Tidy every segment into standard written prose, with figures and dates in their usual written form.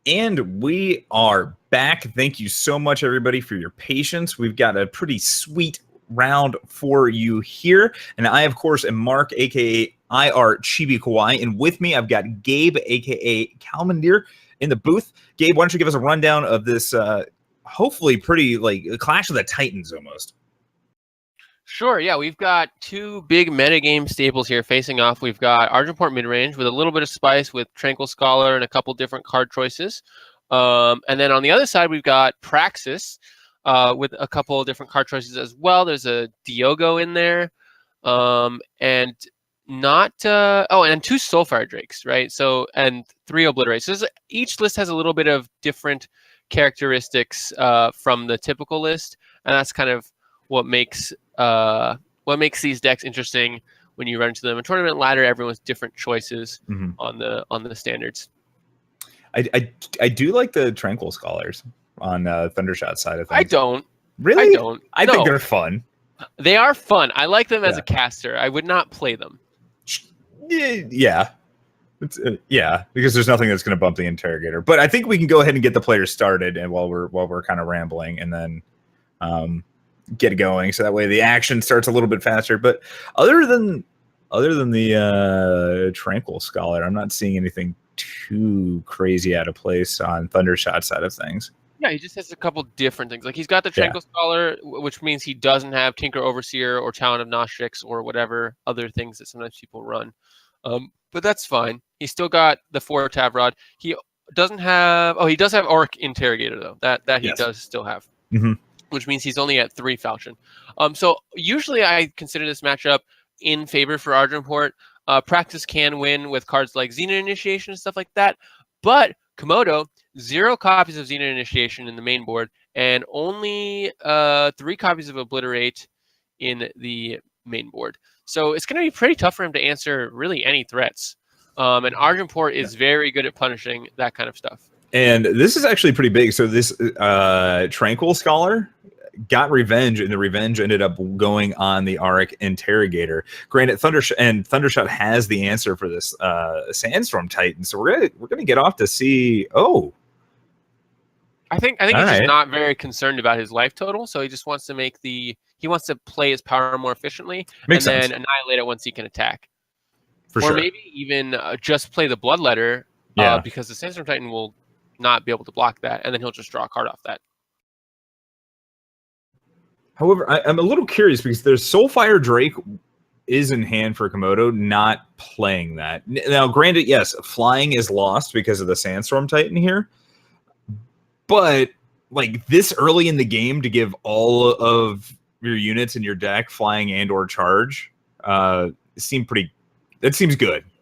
And we are back. Thank you so much, everybody, for your patience. We've got a pretty sweet round for you here. And I, of course, am Mark, a.k.a. Chibikawaii. And with me, I've got Gabe, a.k.a. Calimdir, in the booth. Gabe, why don't you give us a rundown of this hopefully pretty, like, Clash of the Titans almost? Sure, yeah, we've got two big metagame staples here facing off. We've got Argenport midrange with a little bit of spice with Tranquil Scholar and a couple different card choices. And then on the other side, we've got Praxis with a couple of different card choices as well. There's a Diogo in there, and not and two Soulfire Drakes, right? So, and three Obliterates. So each list has a little bit of different characteristics from the typical list, and that's kind of what makes these decks interesting when you run into them. A tournament ladder, everyone's different choices on the standards. I do like the Tranquil Scholars on Thundershot side of things. I don't. Really? I don't. I think they're fun. They are fun. I like them as a caster. I would not play them. Yeah. Yeah, because there's nothing that's going to bump the Interrogator. But I think we can go ahead and get the players started, and while we're kind of rambling, and then get going, so that way the action starts a little bit faster. But other than the Tranquil Scholar, I'm not seeing anything too crazy out of place on Thundershot side of things. Yeah, he just has a couple different things. Like he's got the Tranquil Scholar, which means he doesn't have Tinker Overseer or Talon of Nostrix or whatever other things that sometimes people run. But that's fine. He's still got the 4 Tavrod. He doesn't have. Oh, he does have Auric Interrogator though. That he does still have. Which means he's only at 3 Falchion. So usually I consider this matchup in favor for Argenport. Praxis can win with cards like Zenith Initiation and stuff like that. But Komodo, 0 copies of Zenith Initiation in the main board, and only 3 copies of Obliterate in the main board. So it's going to be pretty tough for him to answer really any threats. And Argenport is very good at punishing that kind of stuff. And this is actually pretty big. So this Tranquil Scholar got revenge, and the revenge ended up going on the Auric Interrogator. Granted, Thundershot has the answer for this Sandstorm Titan, so we're gonna get off to see. Oh, I think he's just not very concerned about his life total, so he just wants to play his power more efficiently, then annihilate it once he can attack. Or maybe even just play the Bloodletter, because the Sandstorm Titan will not be able to block that, and then he'll just draw a card off that. However, I'm a little curious because there's Soulfire Drake is in hand for Komodo, not playing that. Now, granted, yes, flying is lost because of the Sandstorm Titan here, but like this early in the game to give all of your units in your deck flying and or charge seems good.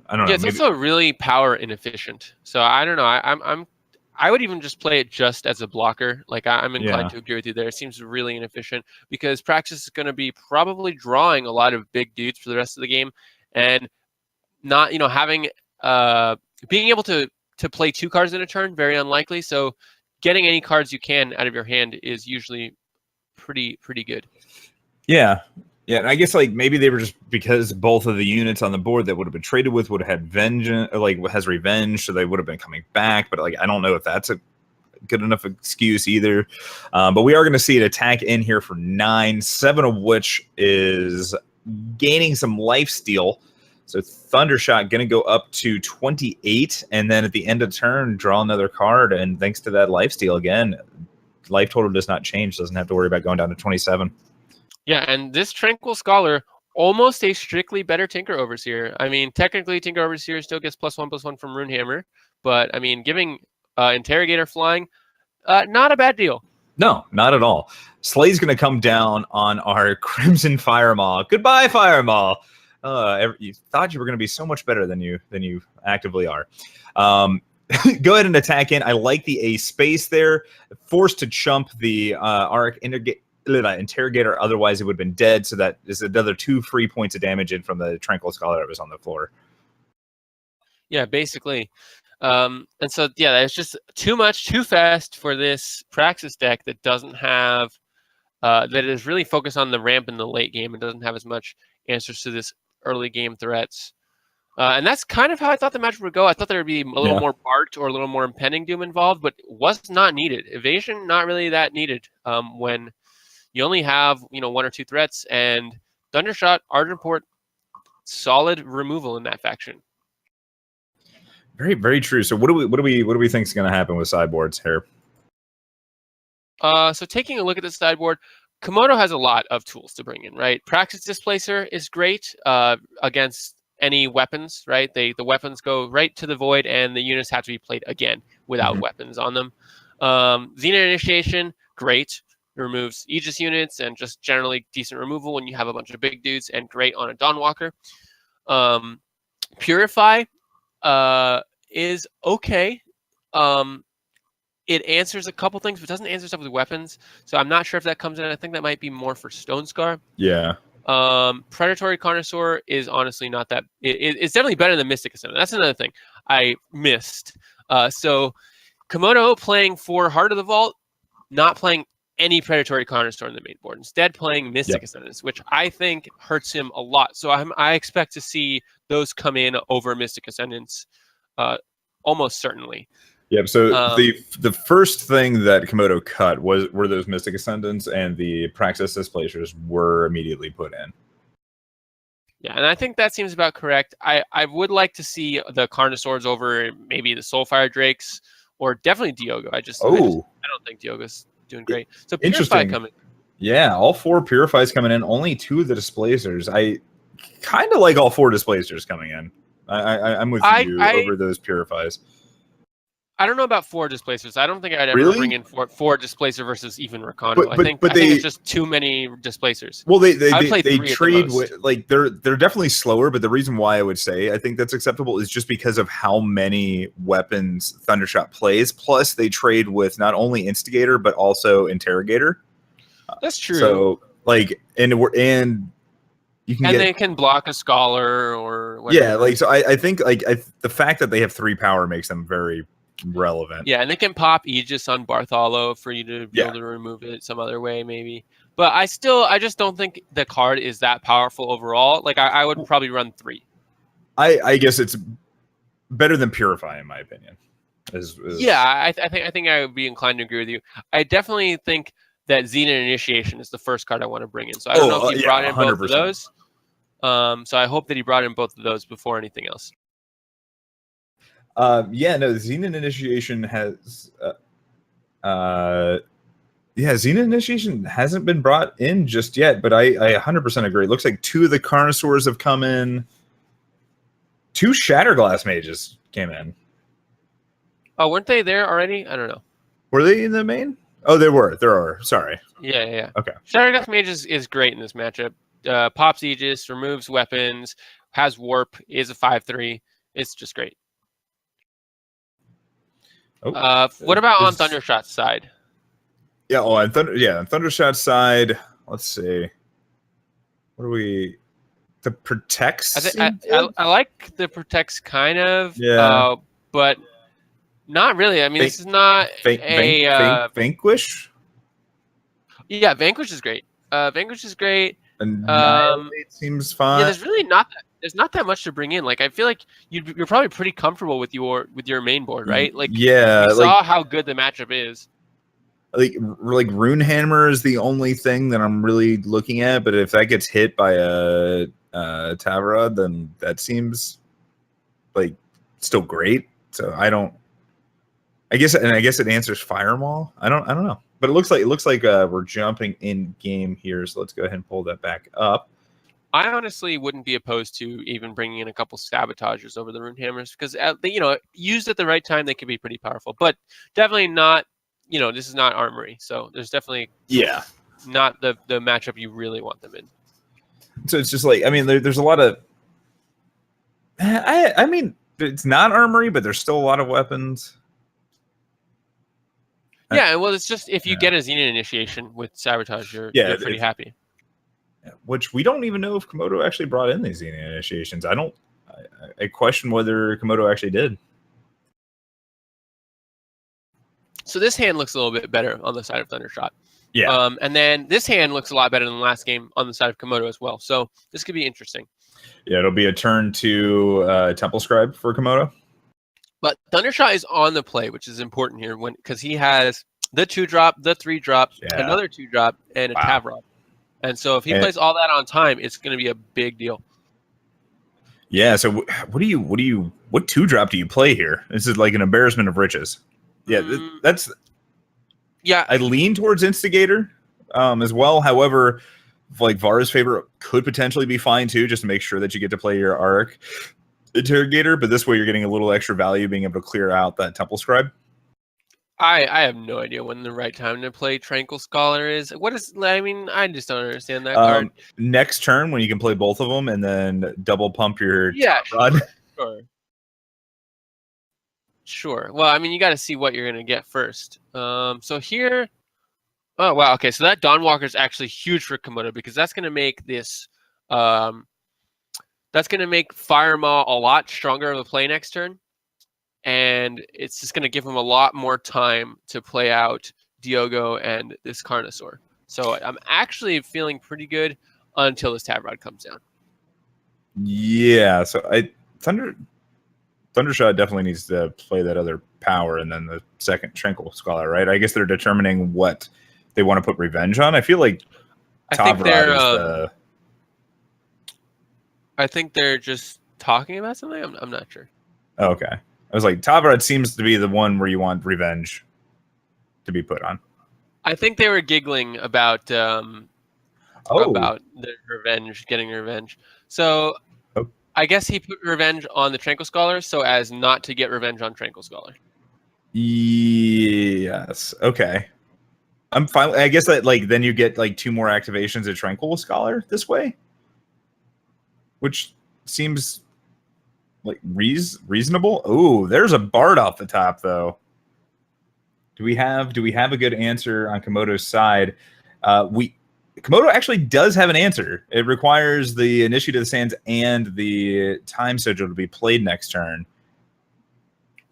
I don't know. Yeah, it's also really power inefficient. So I don't know. I would even just play it just as a blocker. Like I'm inclined to agree with you there. It seems really inefficient because Praxis is going to be probably drawing a lot of big dudes for the rest of the game, and not having being able to play 2 cards in a turn, very unlikely. So getting any cards you can out of your hand is usually pretty good. Yeah. Yeah, and I guess like maybe they were just because both of the units on the board that would have been traded with would have had vengeance, like has revenge, so they would have been coming back. But like I don't know if that's a good enough excuse either. But we are going to see an attack in here for 9, 7 of which is gaining some lifesteal. So Thundershot going to go up to 28, and then at the end of turn draw another card. And thanks to that lifesteal again, life total does not change. Doesn't have to worry about going down to 27. Yeah, and this Tranquil Scholar, almost a strictly better Tinker Overseer. I mean, technically, Tinker Overseer still gets +1/+1 from Runehammer, but I mean, giving Interrogator flying, not a bad deal. No, not at all. Slay's going to come down on our Crimson Firemaw. Goodbye, Firemaw. You thought you were going to be so much better than you actively are. Go ahead and attack in. I like the A space there. Forced to chump the Auric Interrogator, otherwise it would have been dead, so that is another 2 free points of damage in from the Tranquil Scholar that was on the floor. Yeah, basically. And so, yeah, it's just too much, too fast for this Praxis deck that doesn't have, that is really focused on the ramp in the late game and doesn't have as much answers to this early game threats. And that's kind of how I thought the match would go. I thought there would be a little more Bart or a little more impending doom involved, but was not needed. Evasion, not really that needed when you only have, one or two threats, and Thundershot, Argent Port, solid removal in that faction. Very, very true. So what do we think is going to happen with sideboards here? So taking a look at the sideboard, Komodo has a lot of tools to bring in, right? Praxis Displacer is great against any weapons, right? The weapons go right to the void, and the units have to be played again without weapons on them. Xena Initiation, great. Removes Aegis units and just generally decent removal when you have a bunch of big dudes, and great on a Dawnwalker. Purify is okay. It answers a couple things, but doesn't answer stuff with weapons. So I'm not sure if that comes in. I think that might be more for Stone Scar. Yeah. Predatory Connoisseur is honestly not that. It's definitely better than Mystic Ascendant. That's another thing I missed. So Komodo playing for Heart of the Vault, not playing any Predatory Connoisseur in the main board. Instead playing Mystic Ascendants, which I think hurts him a lot. So I expect to see those come in over Mystic Ascendants almost certainly. Yep. So the first thing that Komodo cut were those Mystic Ascendants, and the Praxis Displacers were immediately put in. Yeah, and I think that seems about correct. I would like to see the Carnosaurs over maybe the Soulfire Drakes, or definitely Diogo. I don't think Diogo's doing great. So Purify coming. Yeah, all 4 Purifies coming in. Only 2 of the Displacers. I kind of like all 4 Displacers coming in. I'm with you over those Purifies. I don't know about 4 Displacers. I don't think I'd ever bring in 4 Displacer versus even Rakano. I think it's just too many Displacers. Well, they trade with, like, they're definitely slower, but the reason why I would say I think that's acceptable is just because of how many weapons Thundershot plays. Plus, they trade with not only Instigator but also Interrogator. That's true. So, like, and you can they can block a Scholar or whatever. Yeah, like, so I think the fact that they have 3 power makes them very relevant. Yeah, and they can pop Aegis on Bartholo for you to be able to remove it some other way, maybe. But I just don't think the card is that powerful overall. Like, I would probably run 3. I guess it's better than Purify, in my opinion. Yeah, I think I would be inclined to agree with you. I definitely think that Xena Initiation is the first card I want to bring in. So I don't know if he brought in 100%. Both of those. So I hope that he brought in both of those before anything else. Xena Initiation has Xena Initiation hasn't been brought in just yet, but I 100% agree. It looks like 2 of the Carnosaurs have come in. 2 Shatterglass Mages came in. Oh, weren't they there already? I don't know. Were they in the main? Oh, they were. There are. Sorry. Yeah. Okay. Shatterglass Mage is great in this matchup. Pops Aegis, removes weapons, has Warp, is a 5/3. It's just great. What about on Thundershot's side? Yeah, on Thundershot's side, let's see. What do we... The Protects? I like the Protects kind of, but not really. I mean, this is not Vanquish? Yeah, Vanquish is great. Vanquish is great. Annihilate seems fine. Yeah, there's really not that much to bring in. Like, I feel like you're probably pretty comfortable with your main board, right? Like, we saw how good the matchup is. Like Runehammer is the only thing that I'm really looking at, but if that gets hit by a Tavra, then that seems like still great. So I guess it answers Firemaw. I don't know. But it looks like we're jumping in game here, so let's go ahead and pull that back up. I honestly wouldn't be opposed to even bringing in a couple Sabotagers over the Runehammers, because used at the right time, they could be pretty powerful. But definitely not. This is not Armory, so there's definitely not the matchup you really want them in. So it's just like, I mean, there's a lot of. I mean, it's not Armory, but there's still a lot of weapons. Yeah, well, it's just if you get a Xena Initiation with Sabotage, you're pretty happy. Which we don't even know if Komodo actually brought in these Xena Initiations. I question whether Komodo actually did. So this hand looks a little bit better on the side of Thundershot. Yeah. And then this hand looks a lot better than the last game on the side of Komodo as well. So this could be interesting. Yeah, it'll be a turn to Temple Scribe for Komodo. But Thundershot is on the play, which is important here because he has the 2-drop, the 3-drop, another 2-drop, and a Tavrod. And so if he plays all that on time, it's going to be a big deal. Yeah. So what 2-drop do you play here? This is like an embarrassment of riches. Yeah, that's. Yeah, I lean towards Instigator as well. However, like Vara's favorite could potentially be fine too, just to make sure that you get to play your Arc Interrogator. But this way, you're getting a little extra value being able to clear out that Temple Scribe. I have no idea when the right time to play Tranquil Scholar is. What is? I mean, I just don't understand that card. Next turn when you can play both of them and then double pump your rod. Sure. Well, I mean, you got to see what you're going to get first. So here, oh wow, okay. So that Dawnwalker is actually huge for Komodo because that's going to make this, that's going to make Fire Maw a lot stronger of a play next turn. And it's just going to give him a lot more time to play out Diogo and this Carnosaur. So I'm actually feeling pretty good until this Tavrod comes down. Yeah, so Thundershot definitely needs to play that other power and then the second Tranquil Scholar, right? I guess they're determining what they want to put Revenge on. I feel like I think they're just talking about something. I'm not sure. Oh, okay. I was like, Tavrod seems to be the one where you want Revenge to be put on. I think they were giggling about the revenge, getting revenge. So I guess he put Revenge on the Tranquil Scholar so as not to get Revenge on Tranquil Scholar. Yes. Okay. I'm fine. I guess that then you get 2 more activations of Tranquil Scholar this way, which seems like reasonable. Oh, there's a Bard off the top though. Do we have a good answer on Komodo's side? Komodo actually does have an answer. It requires the Initiative of the Sands and the Time Sigil to be played next turn.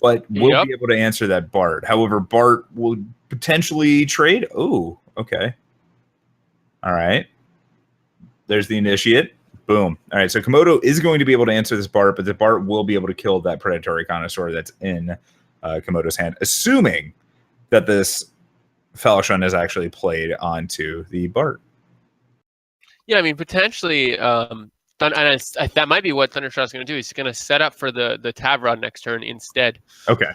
But we'll be able to answer that Bard. However, Bart will potentially trade. Oh, okay. All right. There's the Initiate. Boom. All right, so Komodo is going to be able to answer this Bart, but the Bart will be able to kill that Predatory Connoisseur that's in Komodo's hand, assuming that this Falchion is actually played onto the Bart. Yeah, I mean, potentially, that might be what Thundershot's going to do. He's going to set up for the Tavrod next turn instead. Okay.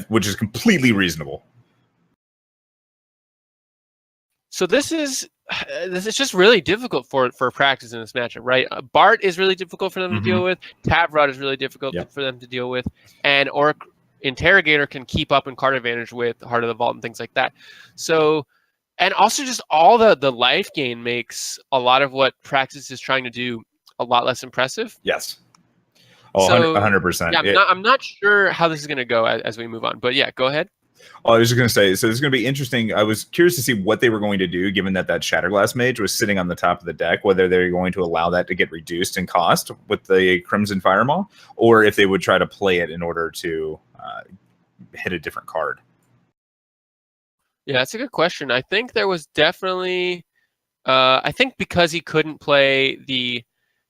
Which is completely reasonable. So this is just really difficult for practice in this matchup, right? Bart is really difficult for them to deal with. Tavrod is really difficult for them to deal with. And Interrogator can keep up in card advantage with Heart of the Vault and things like that. So, and also just all the life gain makes a lot of what Praxis is trying to do a lot less impressive. Yes. Oh, so, 100%. Yeah, I'm not sure how this is going to go as we move on. But yeah, go ahead. Oh, I was just going to say, so this is going to be interesting. I was curious to see what they were going to do, given that Shatterglass Mage was sitting on the top of the deck, whether they're going to allow that to get reduced in cost with the Crimson Firemaw, or if they would try to play it in order to hit a different card. Yeah, that's a good question. I think there was definitely... I think because he couldn't play the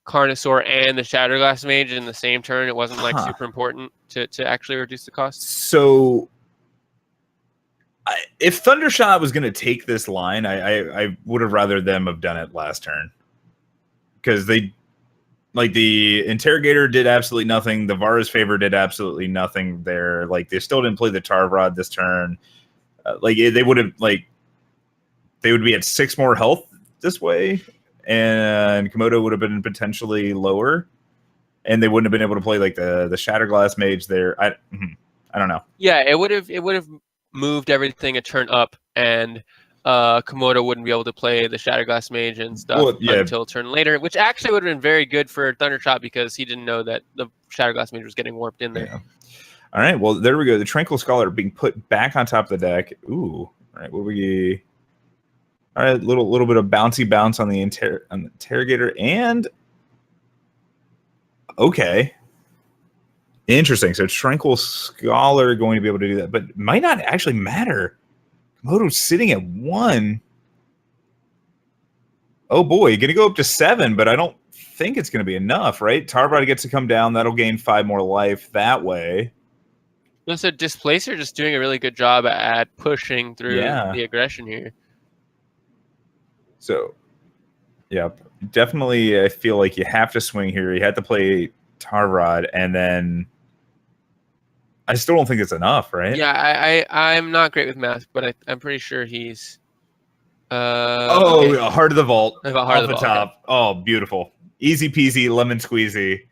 Carnosaur and the Shatterglass Mage in the same turn, it wasn't super important to actually reduce the cost. So... if Thundershot was going to take this line, I would have rather them have done it last turn, because they, the Interrogator did absolutely nothing. The Vara's Favor did absolutely nothing there. They still didn't play the Tavrod this turn. They would have they would be at 6 more health this way, and Komodo would have been potentially lower, and they wouldn't have been able to play the Shatterglass Mage there. I don't know. Yeah, it would have moved everything a turn up, and Komodo wouldn't be able to play the Shatterglass Mage and stuff until turn later, which actually would have been very good for Thundershot because he didn't know that the Shatterglass Mage was getting warped in there. Yeah. All right, well, there we go. The Tranquil Scholar being put back on top of the deck. Ooh, all right, all right, little bit of bouncy bounce on the Interrogator, and okay. Interesting. So Tranquil Scholar going to be able to do that, but it might not actually matter. Komodo's sitting at 1. Oh boy, going to go up to 7, but I don't think it's going to be enough, right? Tarvrod gets to come down. That'll gain 5 more life that way. So Displacer just doing a really good job at pushing through the aggression here. So, yeah, definitely I feel like you have to swing here. You have to play Tarvrod, and then I still don't think it's enough, right? Yeah, I'm not great with math, but I'm pretty sure he's... okay. Heart of the Vault. Off the top. Okay. Oh, beautiful. Easy peasy, lemon squeezy.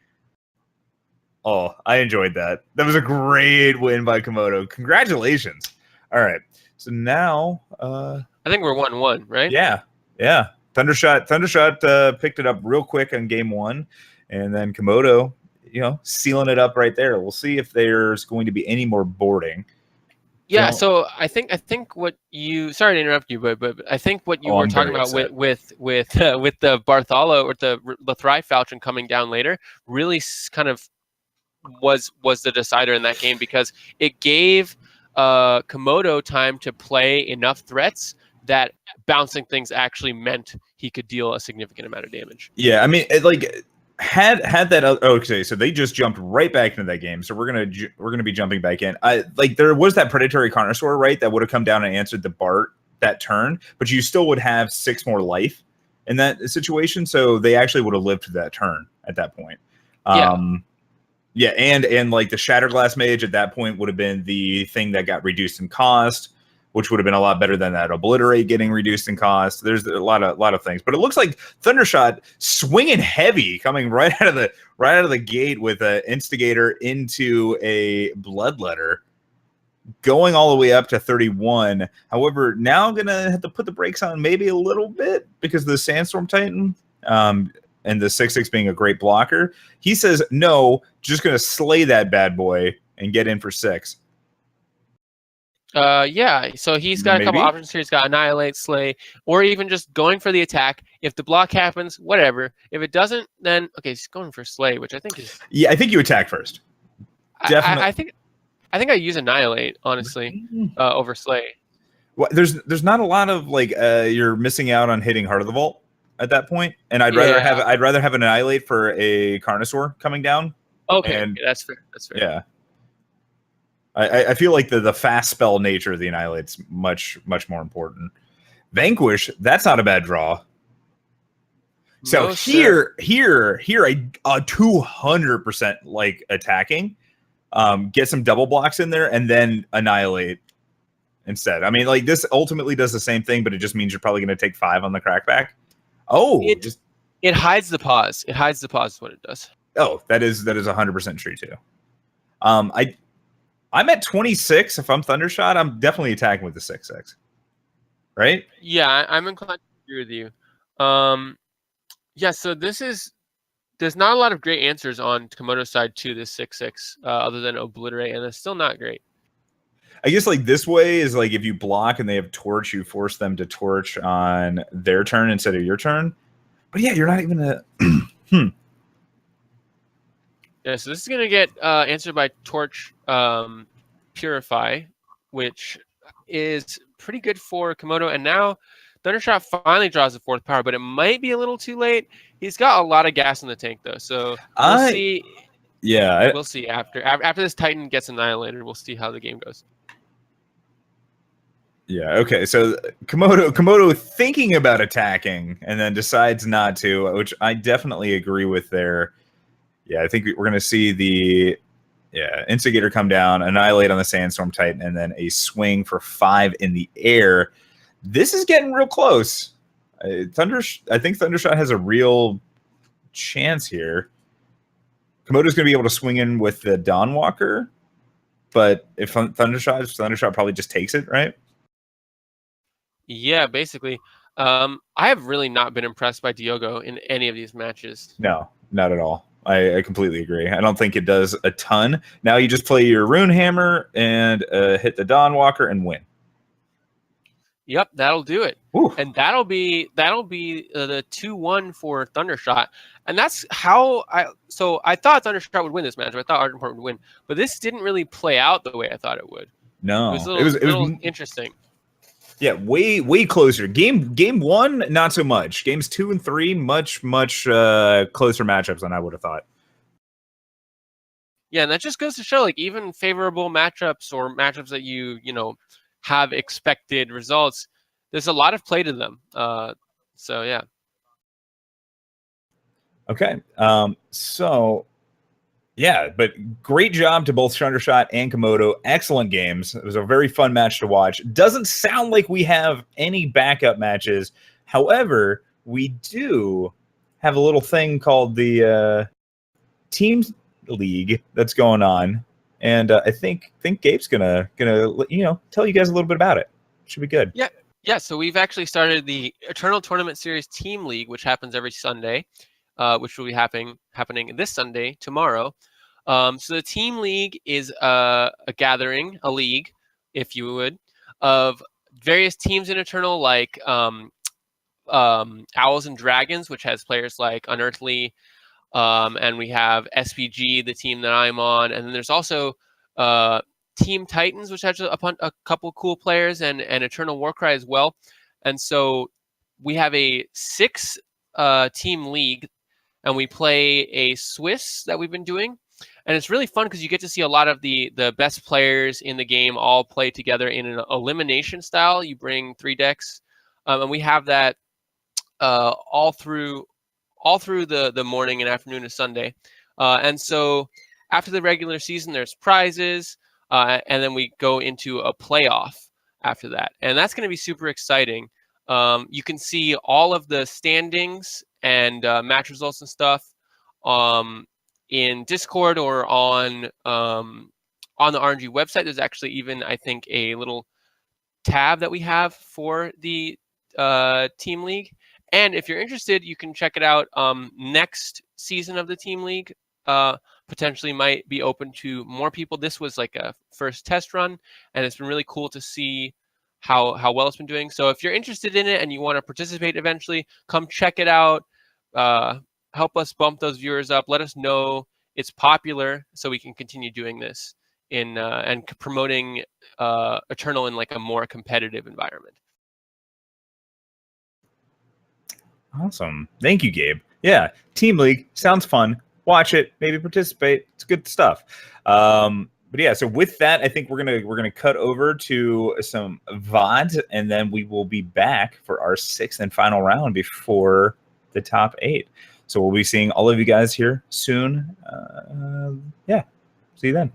Oh, I enjoyed that. That was a great win by Komodo. Congratulations. All right. So now... I think we're 1-1, right? Yeah. Thundershot picked it up real quick on game 1. And then Komodo, sealing it up right there. We'll see if there's going to be any more boarding. Yeah, so I think what you... Sorry to interrupt you, but I think what you were talking about with the Bartholo or the Thrive Falchion coming down later really kind of was the decider in that game, because it gave Komodo time to play enough threats that bouncing things actually meant he could deal a significant amount of damage. Yeah, I mean, had that. Okay, so they just jumped right back into that game. So we're gonna be jumping back in. There was that predatory Carnosaur, right? That would have come down and answered the Bart that turn, but you still would have 6 more life in that situation. So they actually would have lived to that turn at that point. Yeah, and like the Shatterglass Mage at that point would have been the thing that got reduced in cost, which would have been a lot better than that Obliterate getting reduced in cost. There's a lot of things, but it looks like Thundershot swinging heavy, coming right out of the gate with an Instigator into a Bloodletter, going all the way up to 31. However, now I'm gonna have to put the brakes on maybe a little bit because of the Sandstorm Titan. And the 6/6 being a great blocker, he says no, just gonna slay that bad boy and get in for 6. Yeah, so he's got a couple options here. He's got Annihilate, Slay, or even just going for the attack. If the block happens, whatever. If it doesn't, then okay, he's going for Slay, which I think is... Yeah, I think you attack first. Definitely. I think I use Annihilate, honestly, over Slay. Well, there's not a lot of you're missing out on hitting Heart of the Vault at that point, and I'd rather have an Annihilate for a Carnosaur coming down. Okay, that's fair. Yeah. I feel like the fast spell nature of the Annihilate's much more important. Vanquish, that's not a bad draw. So here I 200% like attacking, get some double blocks in there, and then Annihilate instead. I mean, like this ultimately does the same thing, but it just means you're probably going to take 5 on the crackback. Oh, it hides the pause. It hides the pause is what it does. Oh, that is 100% true too. I'm at 26. If I'm Thundershot, I'm definitely attacking with the 6/6. Right? Yeah, I'm inclined to agree with you. Yeah, so there's not a lot of great answers on Komodo's side to this 6/6, other than Obliterate, and it's still not great. I guess like this way is like if you block and they have Torch, you force them to Torch on their turn instead of your turn. But yeah, you're not even a Yeah, so this is going to get answered by Torch Purify, which is pretty good for Komodo. And now Thundershot finally draws the 4th power, but it might be a little too late. He's got a lot of gas in the tank, though. So we'll see. Yeah. We'll see after this Titan gets annihilated. We'll see how the game goes. Yeah, okay. So Komodo thinking about attacking and then decides not to, which I definitely agree with there. Yeah, I think we're going to see the Instigator come down, Annihilate on the Sandstorm Titan, and then a swing for 5 in the air. This is getting real close. I think Thundershot has a real chance here. Komodo's going to be able to swing in with the Dawnwalker, but if Thundershot probably just takes it, right? Yeah, basically. I have really not been impressed by Diogo in any of these matches. No, not at all. I completely agree. I don't think it does a ton. Now you just play your Rune Hammer and hit the Dawnwalker and win. Yep, that'll do it. Ooh. And that'll be the 2-1 for Thundershot. And that's how I thought Thundershot would win this match. I thought Argenport would win, but this didn't really play out the way I thought it would. No, it was a little interesting. Yeah, way closer. Game 1, not so much. Games 2 and 3, much closer matchups than I would have thought. Yeah, and that just goes to show, like, even favorable matchups or matchups that you have expected results, there's a lot of play to them. So yeah. Okay. So yeah, but great job to both Thundershot and Komodo. Excellent games. It was a very fun match to watch. Doesn't sound like we have any backup matches. However, we do have a little thing called the Team League that's going on, and I think Gabe's gonna tell you guys a little bit about it. Should be good. Yeah. So we've actually started the Eternal Tournament Series Team League, which happens every Sunday, which will be happening this Sunday, tomorrow. So the Team League is a gathering, a league, if you would, of various teams in Eternal, like Owls and Dragons, which has players like Unearthly, and we have SPG, the team that I'm on, and then there's also Team Titans, which has a couple cool players, and Eternal Warcry as well. And so we have a 6 team league, and we play a Swiss that we've been doing. And it's really fun because you get to see a lot of the best players in the game all play together in an elimination style. You bring 3 decks, and we have that all through the morning and afternoon of Sunday. And so after the regular season, there's prizes, and then we go into a playoff after that. And that's going to be super exciting. You can see all of the standings and match results and stuff in Discord or on the aReNGee website. There's actually even, I think, a little tab that we have for the Team League. And if you're interested, you can check it out. Next season of the Team League potentially might be open to more people. This was like a first test run, and it's been really cool to see how well it's been doing. So if you're interested in it and you want to participate eventually, come check it out. Help us bump those viewers up. Let us know it's popular so we can continue doing this and promoting Eternal in like a more competitive environment. Awesome. Thank you, Gabe. Yeah, Team League sounds fun. Watch it, maybe participate. It's good stuff. But yeah, so with that, I think we're gonna cut over to some VOD, and then we will be back for our 6th and final round before the top 8. So we'll be seeing all of you guys here soon. Yeah, see you then.